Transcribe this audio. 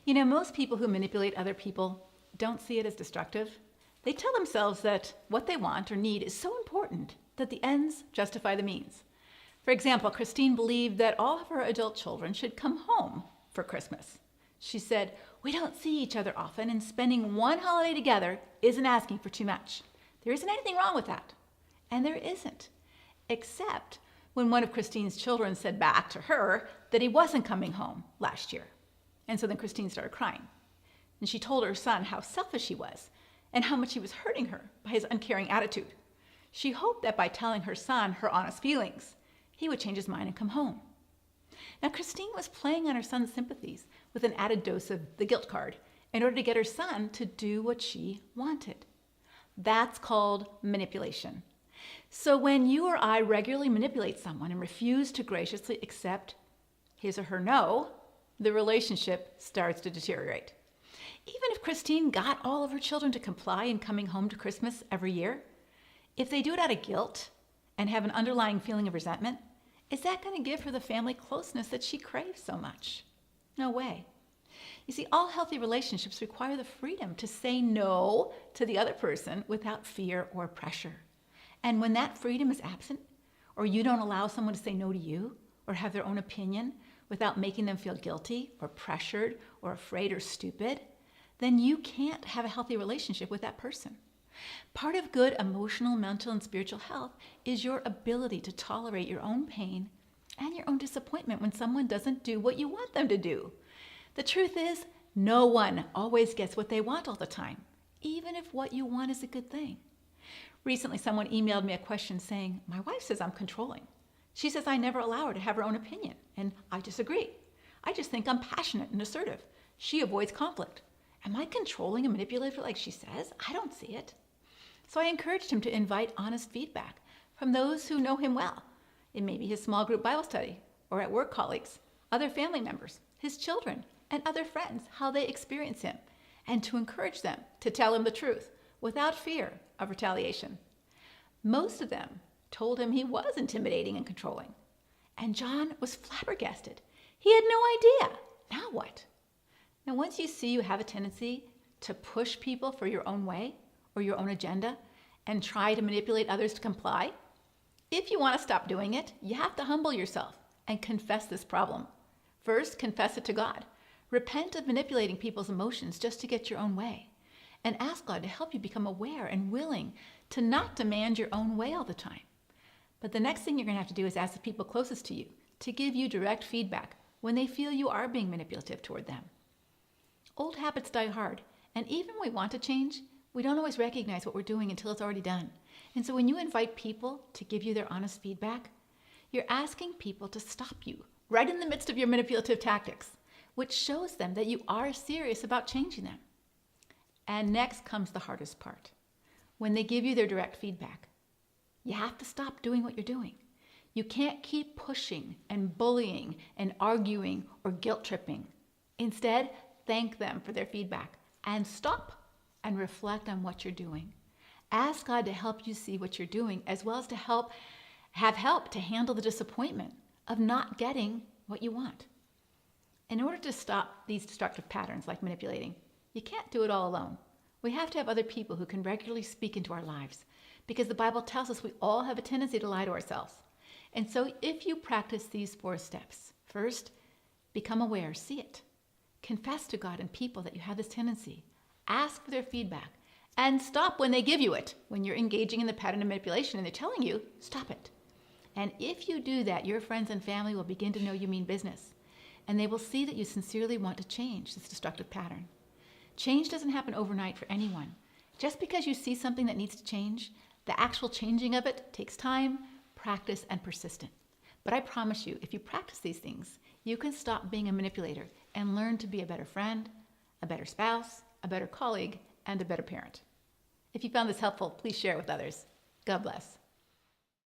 You know, most people who manipulate other people don't see it as destructive. They tell themselves that what they want or need is so important that the ends justify the means. For example, Christine believed that all of her adult children should come home for Christmas. She said, "We don't see each other often, and spending one holiday together isn't asking for too much. There isn't anything wrong with that." And there isn't, except when one of Christine's children said back to her that he wasn't coming home last year. And so then Christine started crying. And she told her son how selfish he was and how much he was hurting her by his uncaring attitude. She hoped that by telling her son her honest feelings, he would change his mind and come home. Now, Christine was playing on her son's sympathies with an added dose of the guilt card in order to get her son to do what she wanted. That's called manipulation. So when you or I regularly manipulate someone and refuse to graciously accept his or her no, the relationship starts to deteriorate. Even if Christine got all of her children to comply in coming home to Christmas every year, if they do it out of guilt and have an underlying feeling of resentment, is that going to give her the family closeness that she craves so much? No way. You see, all healthy relationships require the freedom to say no to the other person without fear or pressure. And when that freedom is absent, or you don't allow someone to say no to you or have their own opinion without making them feel guilty or pressured or afraid or stupid, then you can't have a healthy relationship with that person. Part of good emotional, mental, and spiritual health is your ability to tolerate your own pain and your own disappointment when someone doesn't do what you want them to do. The truth is, no one always gets what they want all the time, even if what you want is a good thing. Recently, someone emailed me a question saying, "My wife says I'm controlling. She says I never allow her to have her own opinion, and I disagree. I just think I'm passionate and assertive. She avoids conflict. Am I controlling and manipulative like she says? I don't see it." So I encouraged him to invite honest feedback from those who know him well. It may be his small group Bible study, or at work colleagues, other family members, his children, and other friends, how they experience him, and to encourage them to tell him the truth without fear of retaliation. Most of them told him he was intimidating and controlling. And John was flabbergasted. He had no idea. Now what? Now, once you see you have a tendency to push people for your own way or your own agenda and try to manipulate others to comply, if you want to stop doing it, you have to humble yourself and confess this problem. First, confess it to God. Repent of manipulating people's emotions just to get your own way. And ask God to help you become aware and willing to not demand your own way all the time. But the next thing you're going to have to do is ask the people closest to you to give you direct feedback when they feel you are being manipulative toward them. Old habits die hard, and even when we want to change, we don't always recognize what we're doing until it's already done. And so when you invite people to give you their honest feedback, you're asking people to stop you right in the midst of your manipulative tactics, which shows them that you are serious about changing them. And next comes the hardest part. When they give you their direct feedback, you have to stop doing what you're doing. You can't keep pushing and bullying and arguing or guilt tripping. Instead, thank them for their feedback and stop and reflect on what you're doing. Ask God to help you see what you're doing, as well as to have help to handle the disappointment of not getting what you want. In order to stop these destructive patterns like manipulating, you can't do it all alone. We have to have other people who can regularly speak into our lives, because the Bible tells us we all have a tendency to lie to ourselves. And so if you practice these 4 steps, first, become aware, see it. Confess to God and people that you have this tendency. Ask for their feedback. And stop when they give you it. When you're engaging in the pattern of manipulation and they're telling you, stop it. And if you do that, your friends and family will begin to know you mean business. And they will see that you sincerely want to change this destructive pattern. Change doesn't happen overnight for anyone. Just because you see something that needs to change, the actual changing of it takes time, practice, and persistence. But I promise you, if you practice these things, you can stop being a manipulator and learn to be a better friend, a better spouse, a better colleague, and a better parent. If you found this helpful, please share it with others. God bless.